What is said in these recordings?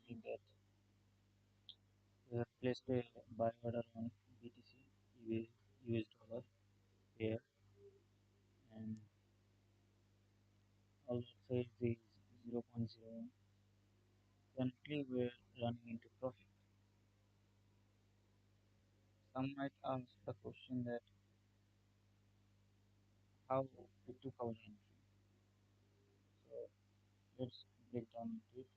see that we have placed a buy order on BTC US dollar pair, and our size is 0.01. Currently, we're running into profit. Some might ask the question that how we took our entry. So let's break down into it.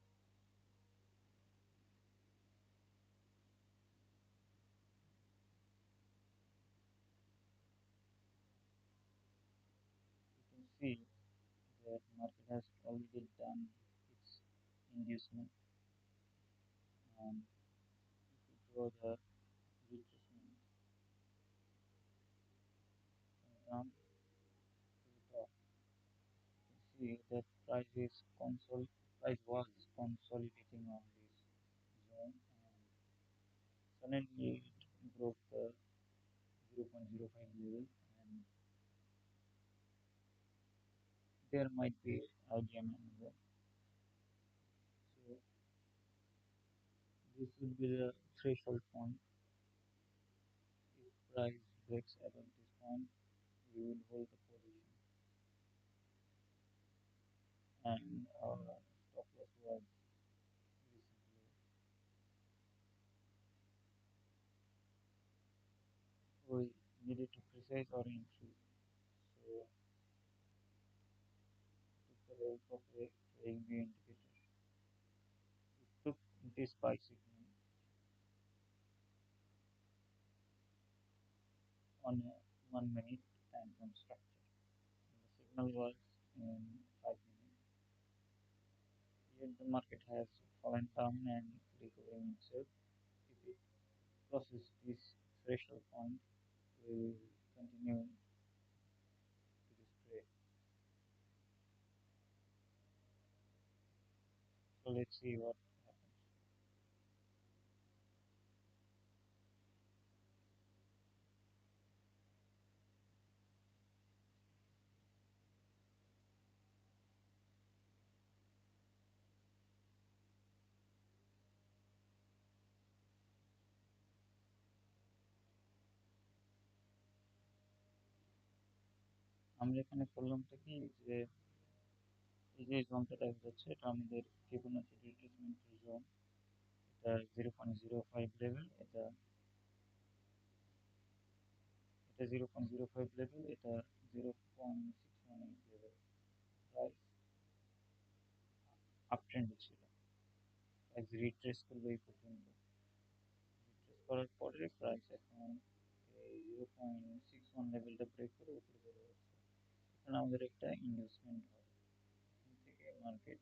You can see that market has already done its inducement, and if we draw the retracement from down to the top, you can see that price was consolidating on this zone, and suddenly it broke the 0.05 level, and there might be IGM another. So this would be the threshold point. If price breaks above this point, we will hold the position, and our stop loss was recently. We needed to precise our entry, so took the help of a trading view indicator. It took this buy signal on a 1 minute time frame structure. And the signal was in 5 minutes. Yet the market has fallen down and recovering itself. If it crosses this threshold point, we will continue to this trade. So let's see what happens. আমরা এখানে করলামটা কি যে এই যে জোনটা দেখা যাচ্ছে এটা আমাদের ফিবোনাচি রিট্রেসমেন্টের জোন। এটা 0.05 লেভেল, এটা 0.05 লেভেল, এটা 0.618 লেভেল। প্রাইস আপ ট্রেন্ডে ছিল, প্রাইস রিট্রেস করবে এই পর্যন্ত। রিট্রেস করার পরে প্রাইস এখন এই 0.61 লেভেলটা ব্রেক করে উপরে চলে যাচ্ছে। এখানে আমাদের একটা ইনভেস্টমেন্ট হয়, এখান থেকে মার্কেট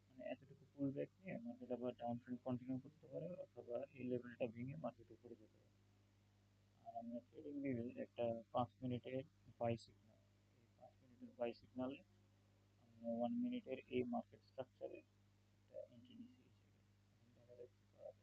মানে এতটুকু পুল ব্যাক নিয়ে মার্কেট আবার ডাউন ট্রেন্ড কন্টিনিউ করতে পারে, অথবা এই লেভেলটা ভেঙে মার্কেট উপরে যেতে পারে। আর আমরা ট্রেডিং ভিউয়ে একটা 5 মিনিটের বাই সিগন্যাল, এই 5 মিনিটের বাই সিগন্যালে আমরা 1 মিনিটের এই মার্কেট স্ট্রাকচারে একটা এন্ট্রি নিচ্ছি হিসেবে। এখন দেখা যাক কি করা যায়।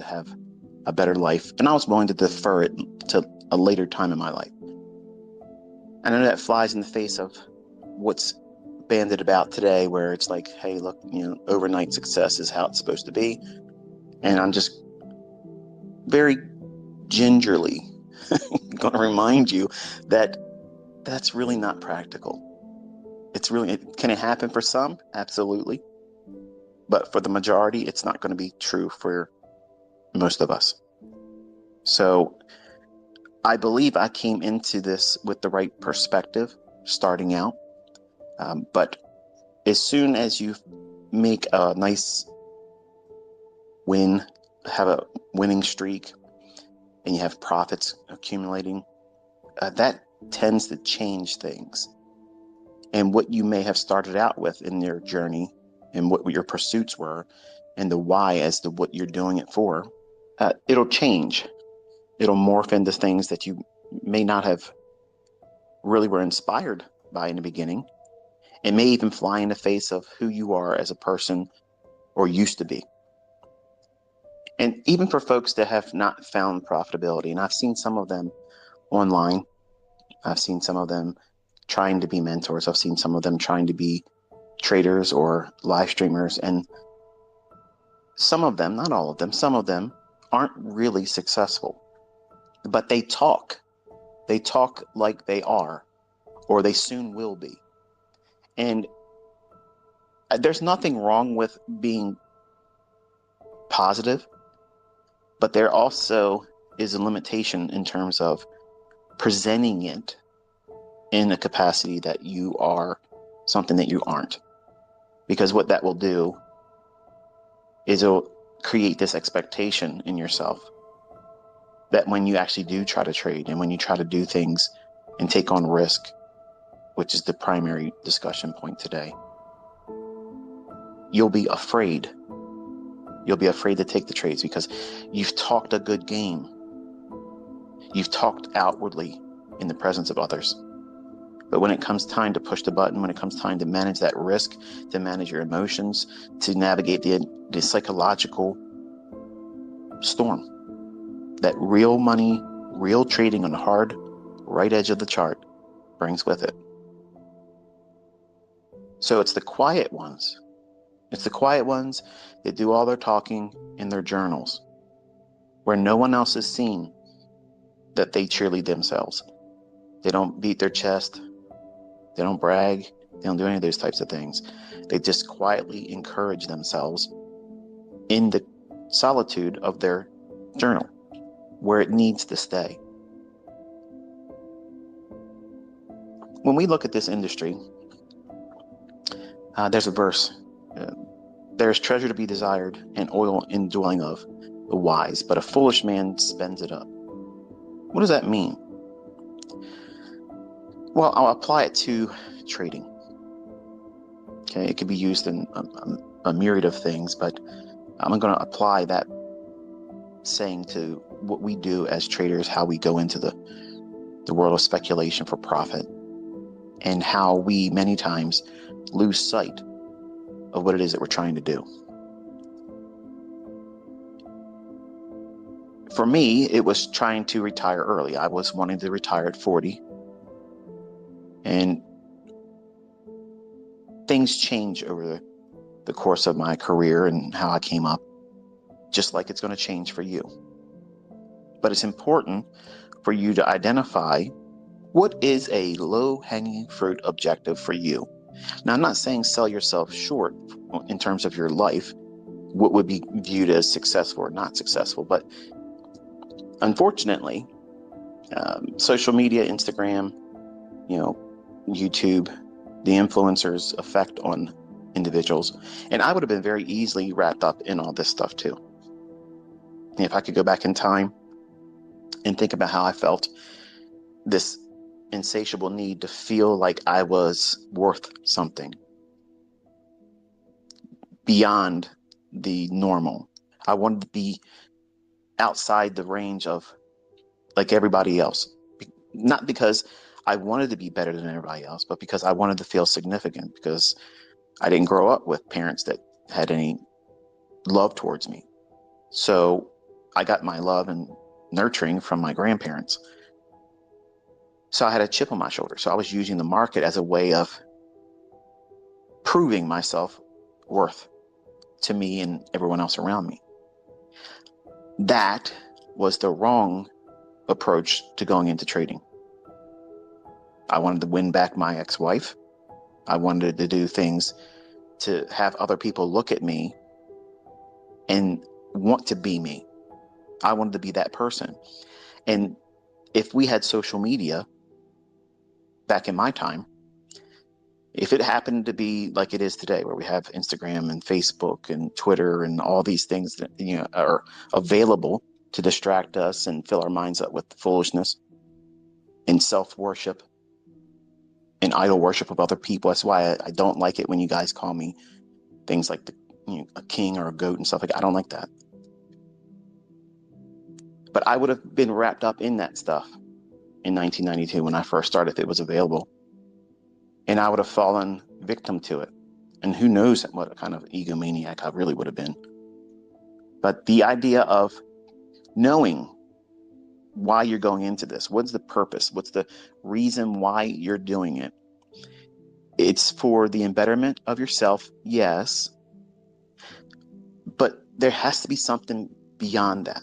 To have a better life, and I was willing to defer it to a later time in my life. I know that flies in the face of what's banded about today, where it's like, hey, look, overnight success is how it's supposed to be. And I'm just very gingerly going to remind you that that's really not practical. Can it happen for some? Absolutely. But for the majority, it's not going to be true for most of us. So I believe I came into this with the right perspective starting out. But as soon as you make a nice win, have a winning streak, and you have profits accumulating, that tends to change things. And what you may have started out with in your journey and what your pursuits were and the why as to what you're doing it for, it'll change. It'll morph into things that you may not have really were inspired by in the beginning. It may even fly in the face of who you are as a person or used to be. And even for folks that have not found profitability, and I've seen some of them online, I've seen some of them trying to be mentors, I've seen some of them trying to be traders or live streamers, and some of them, not all of them, some of them aren't really successful, but they talk like they are, or they soon will be. And there's nothing wrong with being positive, but there also is a limitation in terms of presenting it in a capacity that you are something that you aren't. Because what that will do is it'll create this expectation in yourself that when you actually do try to trade and when you try to do things and take on risk, which is the primary discussion point today, you'll be afraid. You'll be afraid to take the trades because you've talked a good game. You've talked outwardly in the presence of others. But when it comes time to push the button, when it comes time to manage that risk, to manage your emotions, to navigate the psychological storm, that real money, real trading on the hard right edge of the chart brings with it. So it's the quiet ones. It's the quiet ones that do all their talking in their journals, where no one else has seen that they cheerlead themselves. They don't beat their chest. They don't brag. They don't do any of those types of things. They just quietly encourage themselves in the solitude of their journal, where it needs to stay. When we look at this industry, there's a verse. There's treasure to be desired and oil in dwelling of the wise, but a foolish man spends it up. What does that mean? Well, I'll apply it to trading. Okay, it could be used in a myriad of things, but I'm going to apply that saying to what we do as traders, how we go into the world of speculation for profit, and how we many times lose sight of what it is that we're trying to do. For me, it was trying to retire early. I was wanting to retire at 40. And things change over the course of my career and how I came up, just like it's going to change for you. But it's important for you to identify what is a low-hanging fruit objective for you. Now, I'm not saying sell yourself short in terms of your life, what would be viewed as successful or not successful. But unfortunately, social media, Instagram, YouTube, the influencers' effect on individuals. And I would have been very easily wrapped up in all this stuff too. If I could go back in time and think about how I felt, this insatiable need to feel like I was worth something beyond the normal. I wanted to be outside the range of like everybody else. Not because I wanted to be better than everybody else, but because I wanted to feel significant, because I didn't grow up with parents that had any love towards me. So I got my love and nurturing from my grandparents. So I had a chip on my shoulder. So I was using the market as a way of proving myself worth to me and everyone else around me. That was the wrong approach to going into trading. I wanted to win back my ex-wife. I wanted to do things to have other people look at me and want to be me. I wanted to be that person. And if we had social media back in my time, if it happened to be like it is today, where we have Instagram and Facebook and Twitter and all these things that, you know, are available to distract us and fill our minds up with foolishness and self-worship and idol worship of other people. That's why I don't like it when you guys call me things like a king or a goat and stuff like that. I don't like that. But I would have been wrapped up in that stuff in 1992 when I first started, if it was available. And I would have fallen victim to it. And who knows what kind of egomaniac I really would have been. But the idea of knowing why you're going into this, what's the purpose? What's the reason why you're doing it? It's for the betterment of yourself, yes. But there has to be something beyond that.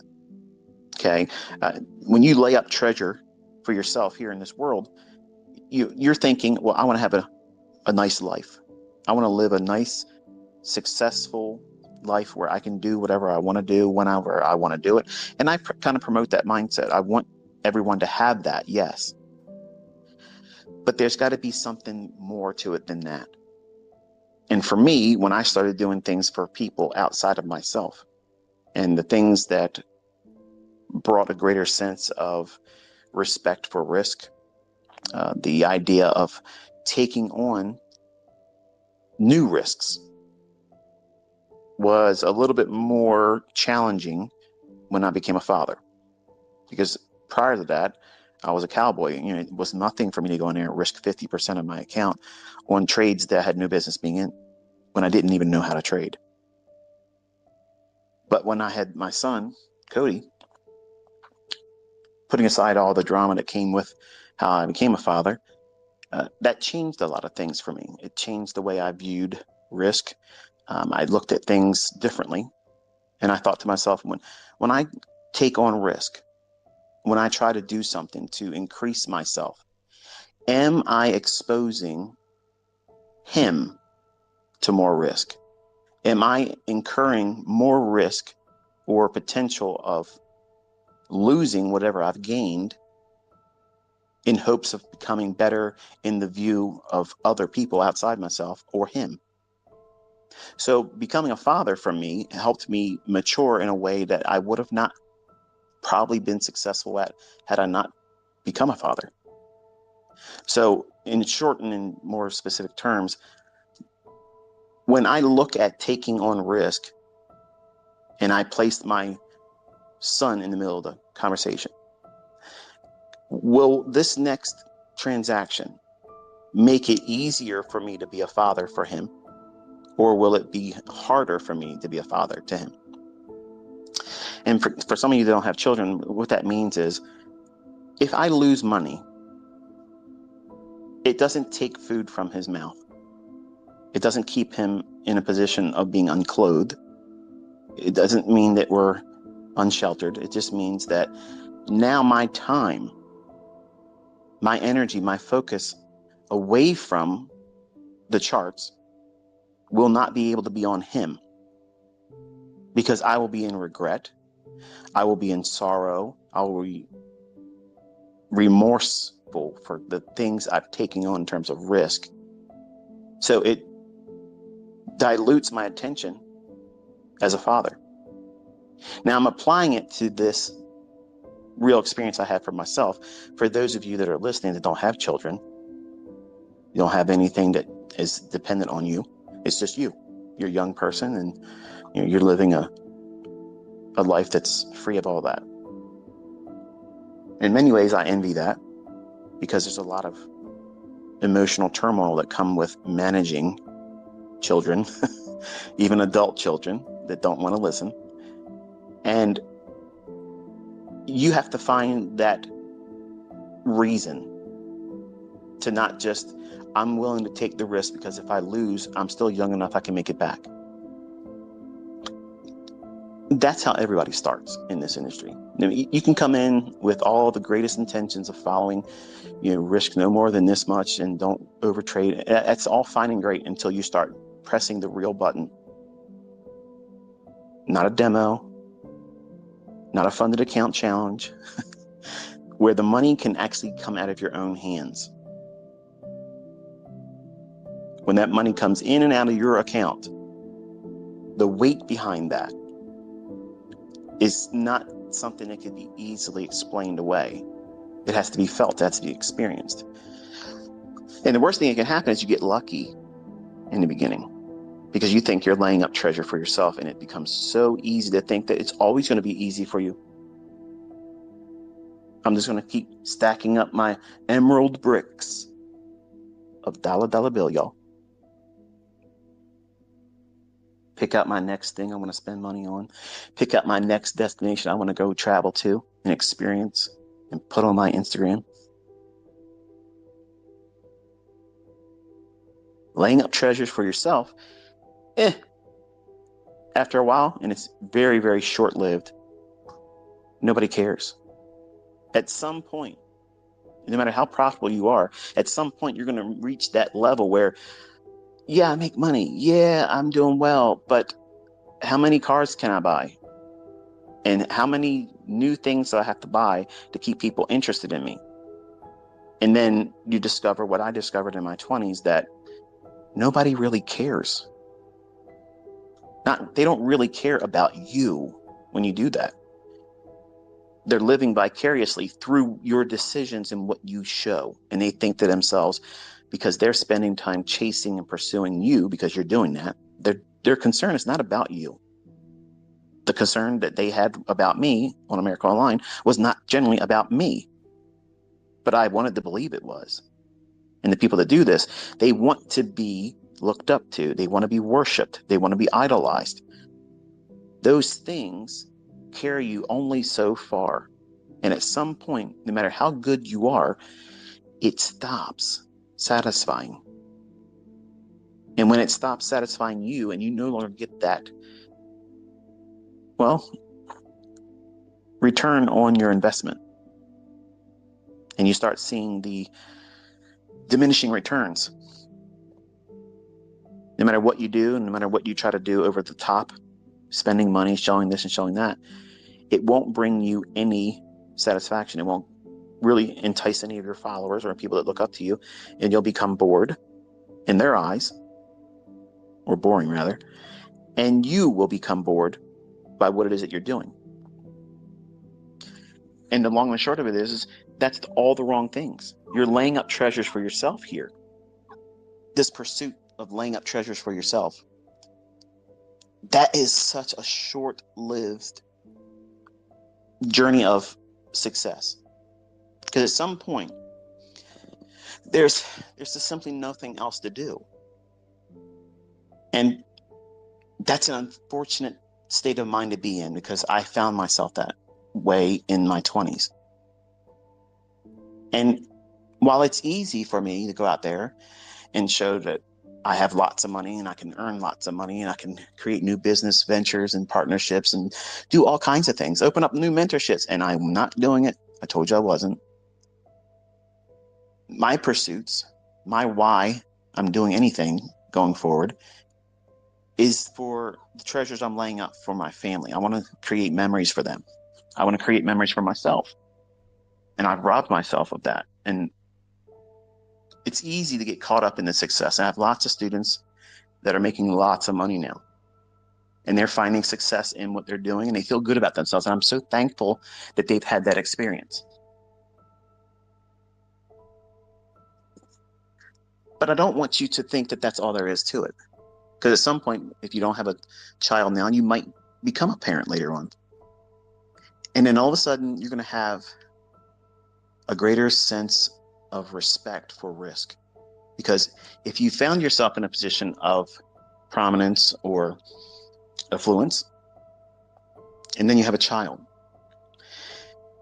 Okay. When you lay up treasure for yourself here in this world, you're thinking, well, I want to have a nice life. I want to live a nice, successful life where I can do whatever I want to do whenever I want to do it. And I kind of promote that mindset. I want everyone to have that, yes. But there's got to be something more to it than that. And for me, when I started doing things for people outside of myself and the things that brought a greater sense of respect for risk, the idea of taking on new risks was a little bit more challenging when I became a father. Because prior to that, I was a cowboy. You know, it was nothing for me to go in there and risk 50% of my account on trades that I had no business being in when I didn't even know how to trade. But when I had my son, Cody, putting aside all the drama that came with how I became a father, that changed a lot of things for me. It changed the way I viewed risk. I looked at things differently. And I thought to myself, when I take on risk, when I try to do something to increase myself, am I exposing him to more risk? Am I incurring more risk or potential of losing whatever I've gained in hopes of becoming better in the view of other people outside myself or him? So becoming a father for me helped me mature in a way that I would have not probably been successful at had I not become a father. So in short and in more specific terms, when I look at taking on risk and I placed my son in the middle of the conversation, will this next transaction make it easier for me to be a father for him, or will it be harder for me to be a father to him? And for some of you that don't have children, what that means is if I lose money, it doesn't take food from his mouth. It doesn't keep him in a position of being unclothed. It doesn't mean that we're unsheltered. It just means that now my time, my energy, my focus away from the charts will not be able to be on him, because I will be in regret. I will be in sorrow. I will be remorseful for the things I've taken on in terms of risk. So it dilutes my attention as a father. Now I'm applying it to this real experience I had for myself. For those of you that are listening that don't have children, you don't have anything that is dependent on you. It's just you. You're a young person, and you're living a life that's free of all that. In many ways, I envy that, because there's a lot of emotional turmoil that come with managing children, even adult children that don't want to listen. And you have to find that reason to not just, I'm willing to take the risk because if I lose, I'm still young enough I can make it back. That's how everybody starts in this industry. You can come in with all the greatest intentions of following, risk no more than this much and don't overtrade. That's all fine and great until you start pressing the real button. Not a demo, not a funded account challenge, where the money can actually come out of your own hands. When that money comes in and out of your account, the weight behind that is not something that can be easily explained away. It has to be felt, it has to be experienced. And the worst thing that can happen is you get lucky in the beginning because you think you're laying up treasure for yourself, and it becomes so easy to think that it's always going to be easy for you. I'm just going to keep stacking up my emerald bricks of dollar bill, y'all. Pick out my next thing I'm going to spend money on. Pick out my next destination I want to go travel to and experience and put on my Instagram. Laying up treasures for yourself, after a while, and it's very, very short-lived, nobody cares. At some point, no matter how profitable you are, at some point you're going to reach that level where, yeah, I make money. Yeah, I'm doing well, but how many cars can I buy? And how many new things do I have to buy to keep people interested in me? And then you discover what I discovered in my 20s, that nobody really cares. They don't really care about you when you do that. They're living vicariously through your decisions and what you show. And they think to themselves, because they're spending time chasing and pursuing you because you're doing that, their concern is not about you. The concern that they had about me on America Online was not generally about me, but I wanted to believe it was. And the people that do this, they want to be looked up to. They want to be worshipped. They want to be idolized. Those things carry you only so far. And at some point, no matter how good you are, it stops satisfying. And when it stops satisfying you and you no longer get that, well, return on your investment, and you start seeing the diminishing returns. No matter what you do, and no matter what you try to do over the top, spending money, showing this and showing that, it won't bring you any satisfaction. It won't really entice any of your followers or people that look up to you, and you'll become bored in their eyes, or boring rather, and you will become bored by what it is that you're doing. And the long and short of it is that's all the wrong things. You're laying up treasures for yourself here. This pursuit of laying up treasures for yourself, that is such a short-lived journey of success. Because at some point, there's just simply nothing else to do. And that's an unfortunate state of mind to be in, because I found myself that way in my 20s. And while it's easy for me to go out there and show that I have lots of money and I can earn lots of money and I can create new business ventures and partnerships and do all kinds of things, open up new mentorships, and I'm not doing it. I told you I wasn't. My pursuits, my why I'm doing anything going forward is for the treasures I'm laying up for my family. I want to create memories for them. I want to create memories for myself. And I've robbed myself of that. And it's easy to get caught up in the success. I have lots of students that are making lots of money now. And they're finding success in what they're doing, and they feel good about themselves. And I'm so thankful that they've had that experience. But I don't want you to think that that's all there is to it. Because at some point, if you don't have a child now, you might become a parent later on. And then all of a sudden, you're going to have a greater sense of respect for risk. Because if you found yourself in a position of prominence or affluence, and then you have a child,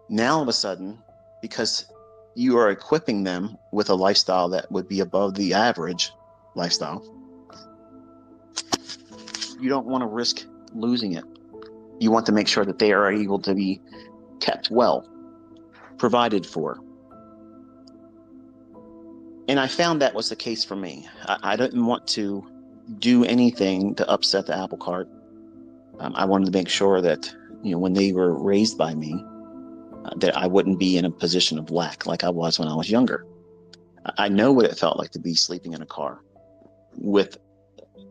now all of a sudden, because you are equipping them with a lifestyle that would be above the average lifestyle, you don't want to risk losing it. You want to make sure that they are able to be kept well, provided for. And I found that was the case for me. I didn't want to do anything to upset the apple cart. I wanted to make sure that, when they were raised by me, that I wouldn't be in a position of lack like I was when I was younger. I know what it felt like to be sleeping in a car with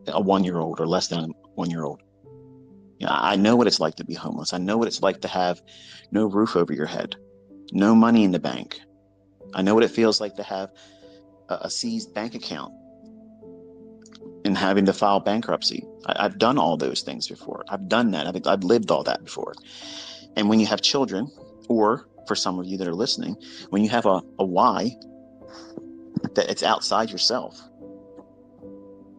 a 1-year-old or less than a 1-year-old. I know what it's like to be homeless. I know what it's like to have no roof over your head, no money in the bank. I know what it feels like to have a seized bank account and having to file bankruptcy. I've done all those things before. I've done that. I've lived all that before. And when you have children, or for some of you that are listening, when you have a why that it's outside yourself,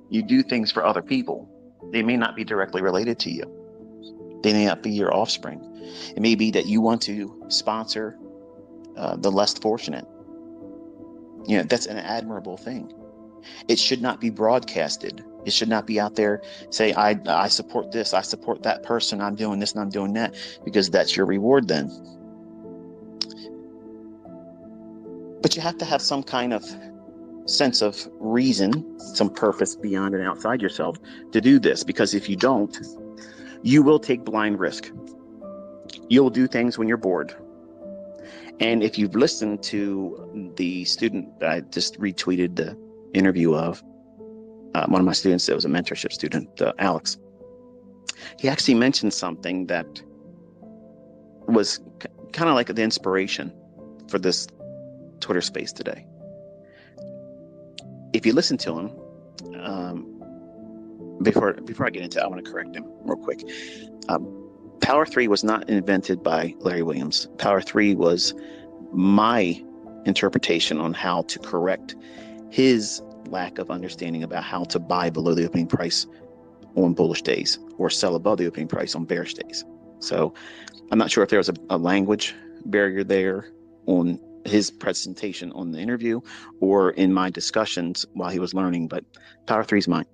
you do things for other people. They may not be directly related to you. They may not be your offspring. It may be that you want to sponsor the less fortunate. That's an admirable thing. It should not be broadcasted. It should not be out there say, I support this, I support that person, I'm doing this and I'm doing that, because that's your reward then. But you have to have some kind of sense of reason, some purpose beyond and outside yourself to do this, because if you don't, you will take blind risk. You'll do things when you're bored. And if you've listened to the student that I just retweeted the interview of, one of my students that was a mentorship student, Alex, he actually mentioned something that was kind of like the inspiration for this Twitter space today. If you listen to him, before I get into it, I want to correct him real quick. Power 3 was not invented by Larry Williams. Power 3 was my interpretation on how to correct his lack of understanding about how to buy below the opening price on bullish days or sell above the opening price on bearish days. So I'm not sure if there was a language barrier there on his presentation on the interview or in my discussions while he was learning, but Power 3 is mine.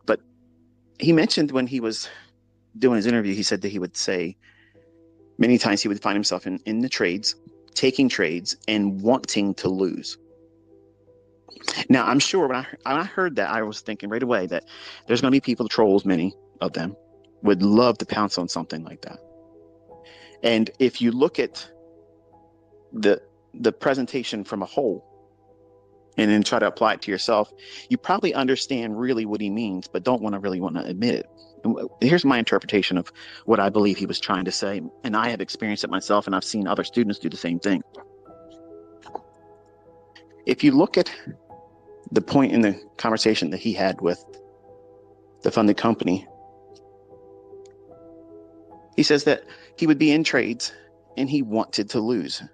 But he mentioned when he was doing his interview, he said that he would say many times he would find himself in the trades, taking trades and wanting to lose. Now, I'm sure when I heard that, I was thinking right away that there's going to be people, trolls, many of them, would love to pounce on something like that. And if you look at the presentation from a whole and then try to apply it to yourself, you probably understand really what he means, but don't want to admit it. And here's my interpretation of what I believe he was trying to say. And I have experienced it myself, and I've seen other students do the same thing. If you look at the point in the conversation that he had with the funded company, he says that he would be in trades and he wanted to lose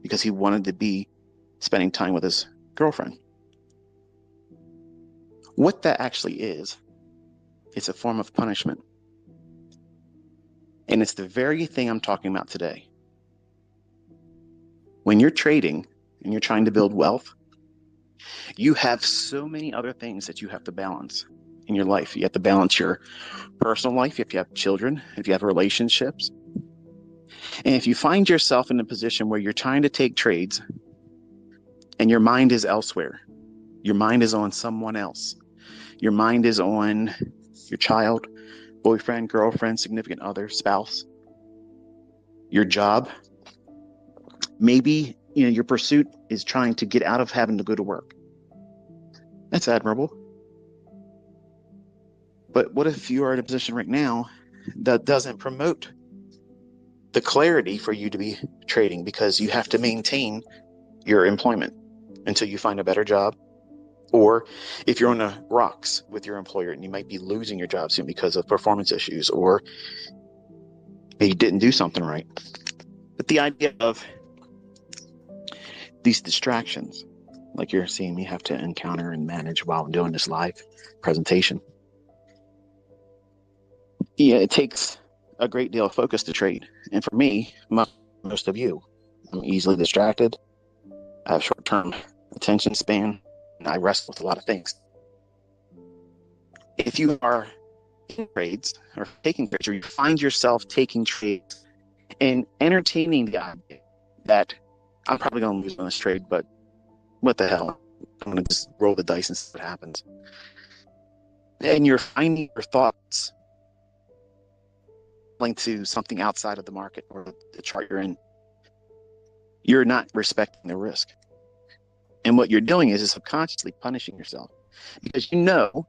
because he wanted to be spending time with his girlfriend. What that actually is, it's a form of punishment. And it's the very thing I'm talking about today. When you're trading and you're trying to build wealth, you have so many other things that you have to balance in your life. You have to balance your personal life, if you have children, if you have relationships. And if you find yourself in a position where you're trying to take trades and your mind is elsewhere, your mind is on someone else, your mind is on your child, boyfriend, girlfriend, significant other, spouse, your job, maybe your pursuit is trying to get out of having to go to work. That's admirable. But what if you are in a position right now that doesn't promote the clarity for you to be trading, because you have to maintain your employment until you find a better job? Or if you're on the rocks with your employer and you might be losing your job soon because of performance issues, or you didn't do something right. But the idea of these distractions, like you're seeing me have to encounter and manage while I'm doing this live presentation, it takes a great deal of focus to trade. And for me, most of you, I'm easily distracted. I have short-term attention span, and I wrestle with a lot of things. If you are trades or taking trades, or you find yourself taking trades and entertaining the idea that I'm probably going to lose on this trade, but what the hell? I'm going to just roll the dice and see what happens. And you're finding your thoughts linked to something outside of the market or the chart you're in. You're not respecting the risk. And what you're doing is subconsciously punishing yourself because you know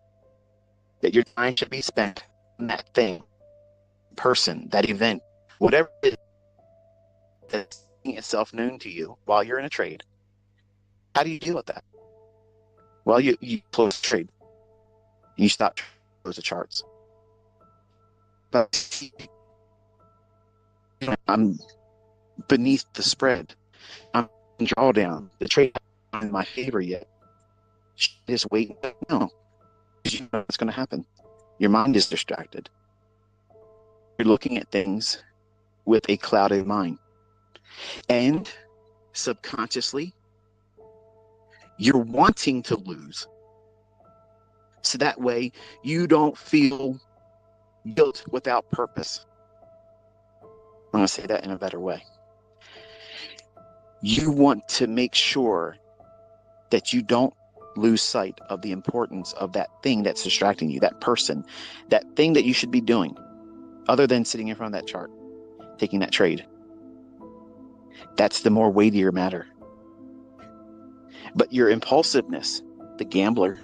that your time should be spent on that thing, person, that event, whatever it is that's making itself known to you while you're in a trade. How do you deal with that? Well, you close the trade. You stop close the charts. But I'm beneath the spread. I'm in drawdown. The trade isn't in my favor yet. Just wait. No, because you know what's going to happen. Your mind is distracted. You're looking at things with a clouded mind. And subconsciously, you're wanting to lose. So that way you don't feel guilt without purpose. I'm going to say that in a better way. You want to make sure that you don't lose sight of the importance of that thing that's distracting you, that person, that thing that you should be doing, other than sitting in front of that chart, taking that trade. That's the more weightier matter. But your impulsiveness, the gambler,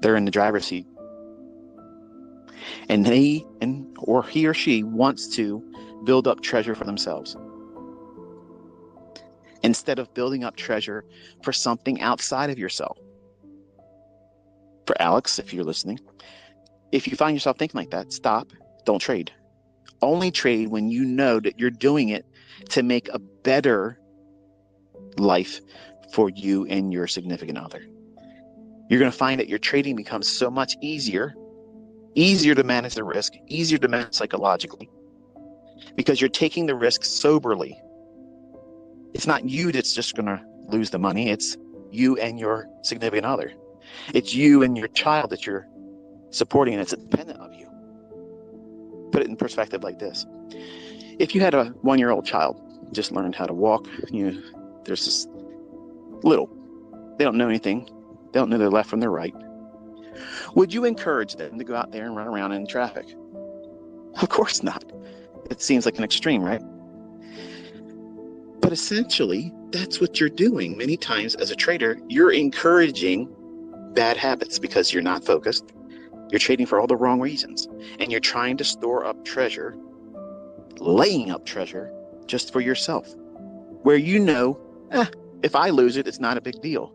they're in the driver's seat. And he or she wants to build up treasure for themselves instead of building up treasure for something outside of yourself. For Alex, if you're listening, if you find yourself thinking like that, stop, don't trade. Only trade when you know that you're doing it to make a better life for you and your significant other. You're going to find that your trading becomes so much easier to manage the risk, easier to manage psychologically, because you're taking the risk soberly. It's not you that's just going to lose the money. It's you and your significant other. It's you and your child that you're supporting, and it's dependent of you. Put it in perspective like this. If you had a 1-year-old child just learned how to walk, there's this little, they don't know anything. They don't know their left from their right. Would you encourage them to go out there and run around in traffic? Of course not. It seems like an extreme, right? But essentially, that's what you're doing. Many times as a trader, you're encouraging bad habits because you're not focused. You're trading for all the wrong reasons. And you're trying to store up treasure, laying up treasure just for yourself. Where if I lose it, it's not a big deal.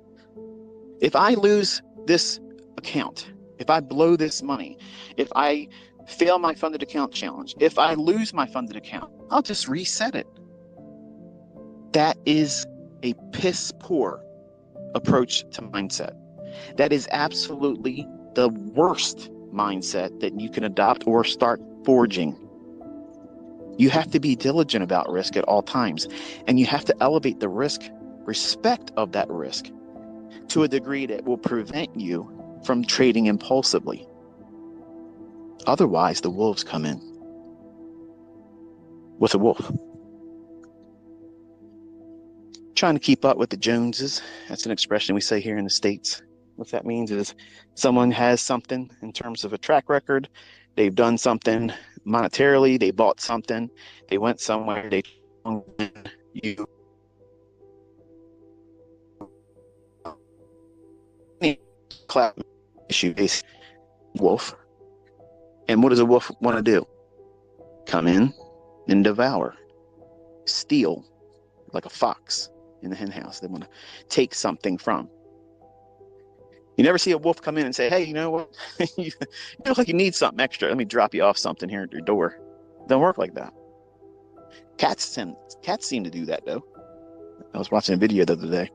If I lose this account, if I blow this money, if I fail my funded account challenge, if I lose my funded account, I'll just reset it. That is a piss poor approach to mindset. That is absolutely the worst mindset that you can adopt or start forging. You have to be diligent about risk at all times, and you have to elevate the respect of that risk to a degree that will prevent you from trading impulsively. Otherwise, the wolves come in. What's a wolf? Trying to keep up with the Joneses. That's an expression we say here in the States. What that means is someone has something in terms of a track record. They've done something monetarily. They bought something. They went somewhere. You clap issue is wolf. And what does a wolf want to do? Come in and devour, steal, like a fox in the hen house. They want to take something from. You never see a wolf come in and say, hey, you know what? you look like you need something extra. Let me drop you off something here at your door. It don't work like that. Cats seem to do that, though. I was watching a video the other day.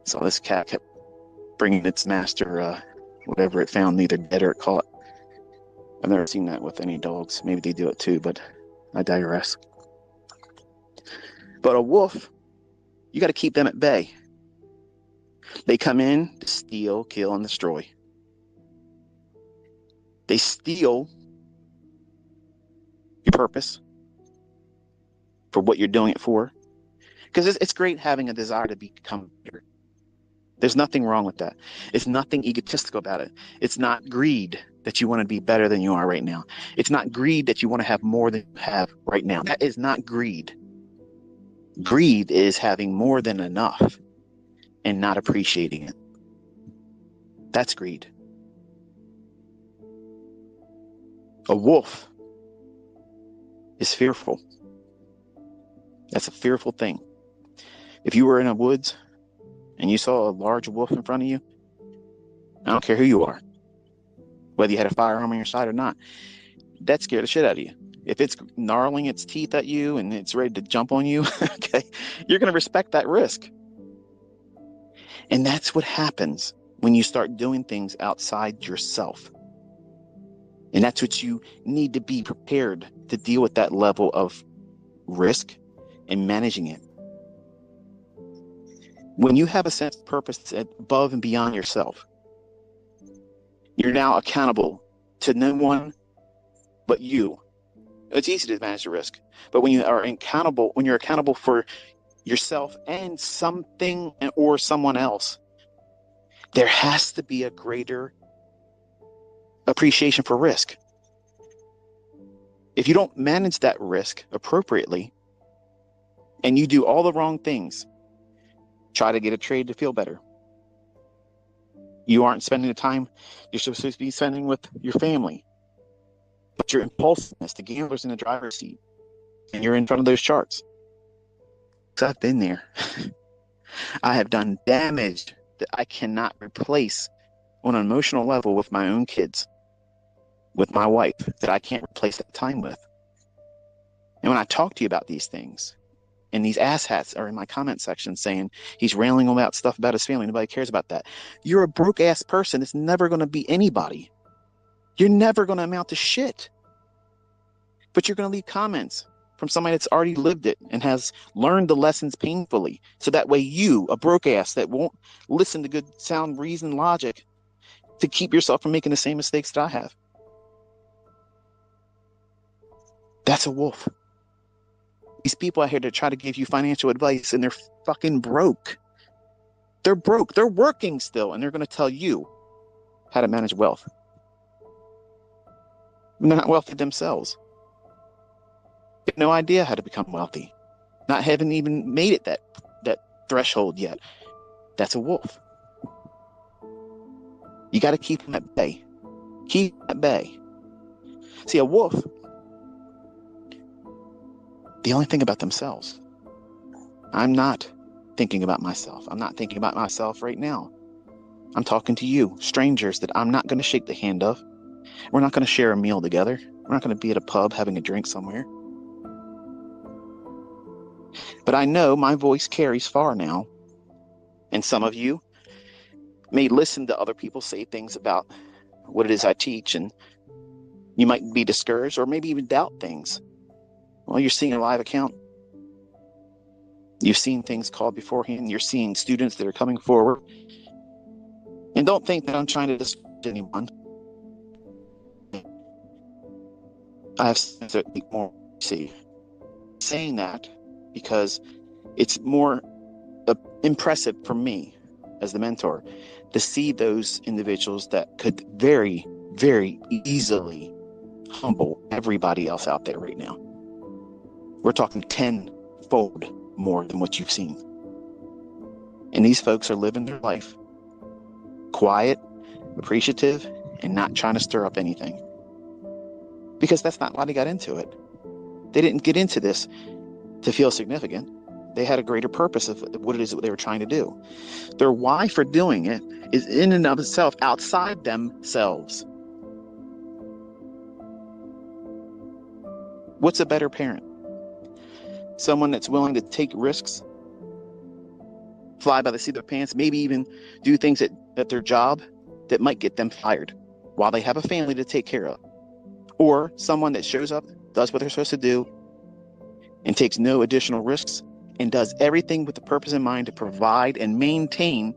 So this cat kept bringing its master whatever it found, either dead or caught. I've never seen that with any dogs. Maybe they do it too, but I digress. But a wolf, you got to keep them at bay. They come in to steal, kill, and destroy. They steal your purpose for what you're doing it for. Because it's great having a desire to become better. There's nothing wrong with that. It's nothing egotistical about it. It's not greed that you want to be better than you are right now. It's not greed that you want to have more than you have right now. That is not greed. Greed is having more than enough and not appreciating it. That's greed. A wolf is fearful. That's a fearful thing. If you were in a woods and you saw a large wolf in front of you, I don't care who you are, whether you had a firearm on your side or not, that scared the shit out of you. If it's gnarling its teeth at you and it's ready to jump on you, okay, you're going to respect that risk. And that's what happens when you start doing things outside yourself. And that's what you need to be prepared to deal with, that level of risk and managing it. When you have a sense of purpose above and beyond yourself, you're now accountable to no one but you. It's easy to manage the risk, but when you're accountable for yourself and something or someone else, there has to be a greater appreciation for risk. If you don't manage that risk appropriately and you do all the wrong things, try to get a trade to feel better, you aren't spending the time you're supposed to be spending with your family, but your impulsiveness, the gambler's in the driver's seat, and you're in front of those charts. So I've been there. I have done damage that I cannot replace on an emotional level with my own kids, with my wife, that I can't replace that time with. And when I talk to you about these things, and these asshats are in my comment section saying he's railing about stuff about his family, nobody cares about that. You're a broke ass person that's never going to be anybody. You're never going to amount to shit. But you're going to leave comments from somebody that's already lived it and has learned the lessons painfully. So that way you, a broke ass that won't listen to good sound reason logic, to keep yourself from making the same mistakes that I have. That's a wolf. These people out here that try to give you financial advice and they're fucking broke. They're broke. They're working still, and they're going to tell you how to manage wealth. And they're not wealthy themselves. They have no idea how to become wealthy. Not having even made it that threshold yet. That's a wolf. You got to keep them at bay. Keep them at bay. See, a wolf, they only think about themselves. I'm not thinking about myself. I'm not thinking about myself right now. I'm talking to you, strangers that I'm not going to shake the hand of. We're not going to share a meal together. We're not going to be at a pub having a drink somewhere. But I know my voice carries far now. And some of you may listen to other people say things about what it is I teach, and you might be discouraged or maybe even doubt things. Well, you're seeing a live account. You've seen things called beforehand. You're seeing students that are coming forward. And don't think that I'm trying to discourage anyone. I have to be more safe. Saying that because it's more impressive for me as the mentor to see those individuals that could very, very easily humble everybody else out there right now. We're talking tenfold more than what you've seen. And these folks are living their life quiet, appreciative, and not trying to stir up anything. Because that's not why they got into it. They didn't get into this to feel significant. They had a greater purpose of what it is that they were trying to do. Their why for doing it is in and of itself outside themselves. What's a better parent? Someone that's willing to take risks, fly by the seat of their pants, maybe even do things at their job that might get them fired while they have a family to take care of. Or someone that shows up, does what they're supposed to do, and takes no additional risks, and does everything with the purpose in mind to provide and maintain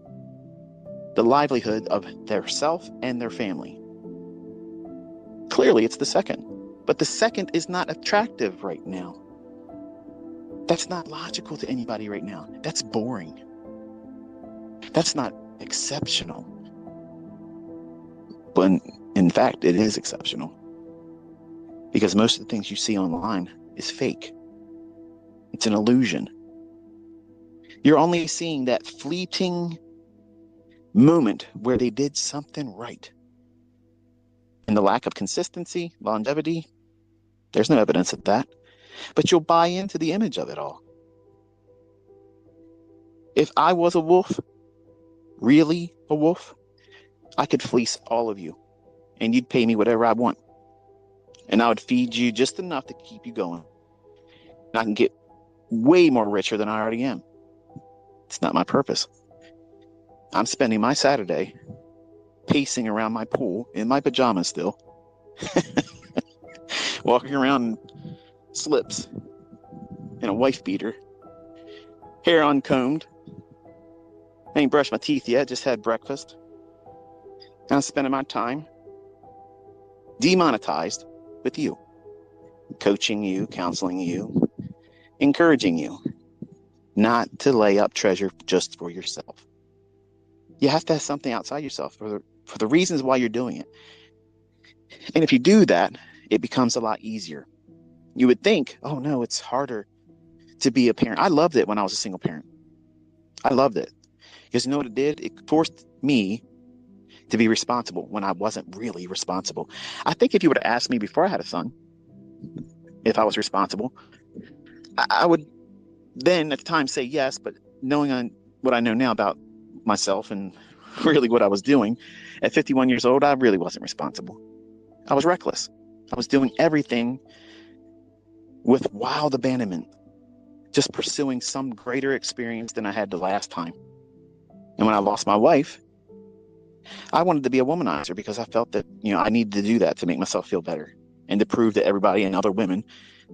the livelihood of their self and their family. Clearly, it's the second. But the second is not attractive right now. That's not logical to anybody right now. That's boring. That's not exceptional. But in fact, it is exceptional. Because most of the things you see online is fake. It's an illusion. You're only seeing that fleeting moment where they did something right. And the lack of consistency, longevity, there's no evidence of that. But you'll buy into the image of it all. If I was a wolf, really a wolf, I could fleece all of you and you'd pay me whatever I want. And I would feed you just enough to keep you going. And I can get way more richer than I already am. It's not my purpose. I'm spending my Saturday pacing around my pool in my pajamas still, walking around in slips and a wife beater, hair uncombed. I ain't brushed my teeth yet, just had breakfast. And I'm spending my time demonetized with you, coaching you, counseling you, encouraging you not to lay up treasure just for yourself. You have to have something outside yourself for the reasons why you're doing it. And if you do that, it becomes a lot easier. You would think, oh no, it's harder to be a parent. I loved it when I was a single parent. I loved it. Because you know what it did? It forced me to be responsible when I wasn't really responsible. I think if you would have asked me before I had a son, if I was responsible, I would then at the time say yes, but knowing what I know now about myself and really what I was doing at 51 years old, I really wasn't responsible. I was reckless. I was doing everything with wild abandonment, just pursuing some greater experience than I had the last time. And when I lost my wife, I wanted to be a womanizer because I felt that, I needed to do that to make myself feel better and to prove to everybody and other women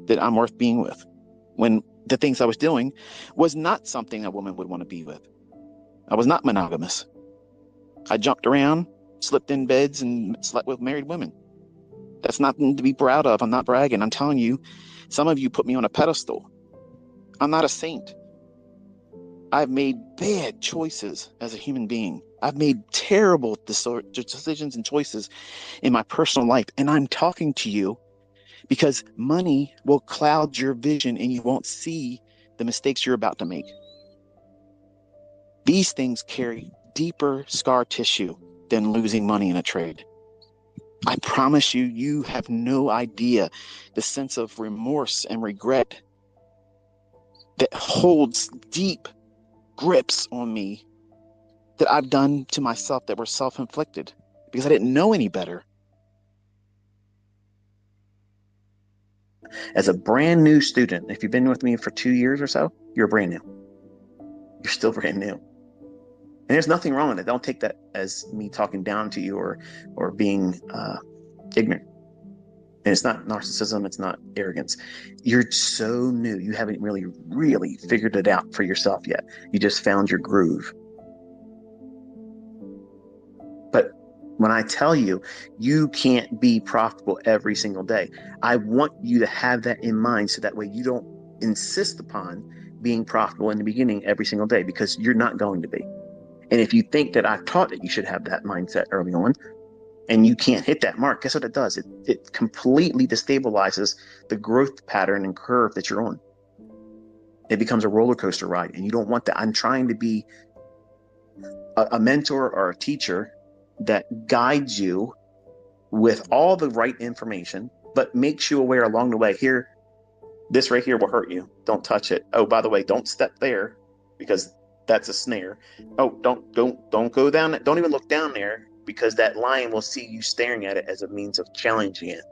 that I'm worth being with. When the things I was doing was not something a woman would want to be with. I was not monogamous. I jumped around, slept in beds, and slept with married women. That's nothing to be proud of. I'm not bragging. I'm telling you, some of you put me on a pedestal. I'm not a saint. I've made bad choices as a human being. I've made terrible decisions and choices in my personal life. And I'm talking to you because money will cloud your vision and you won't see the mistakes you're about to make. These things carry deeper scar tissue than losing money in a trade. I promise you, you have no idea the sense of remorse and regret that holds deep grips on me that I've done to myself that were self-inflicted because I didn't know any better. As a brand new student, if you've been with me for 2 years or so, you're brand new. You're still brand new. And there's nothing wrong with it. Don't take that as me talking down to you or being ignorant. And it's not narcissism. It's not arrogance. You're so new. You haven't really figured it out for yourself yet. You just found your groove. But when I tell you, you can't be profitable every single day, I want you to have that in mind so that way you don't insist upon being profitable in the beginning every single day because you're not going to be. And if you think that I've taught that you should have that mindset early on and you can't hit that mark, guess what it does? It completely destabilizes the growth pattern and curve that you're on. It becomes a roller coaster ride and you don't want that. I'm trying to be a mentor or a teacher that guides you with all the right information, but makes you aware along the way, here, this right here will hurt you. Don't touch it. Oh, by the way, don't step there because that's a snare. Oh, don't go down. Don't even look down there because that lion will see you staring at it as a means of challenging it.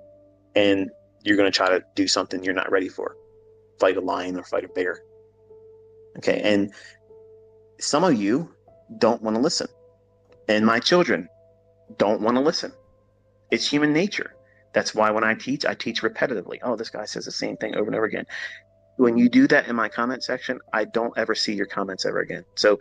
And you're going to try to do something you're not ready for. Fight a lion or fight a bear. Okay. And some of you don't want to listen. And my children don't want to listen. It's human nature. That's why when I teach repetitively. Oh, this guy says the same thing over and over again. When you do that in my comment section, I don't ever see your comments ever again. So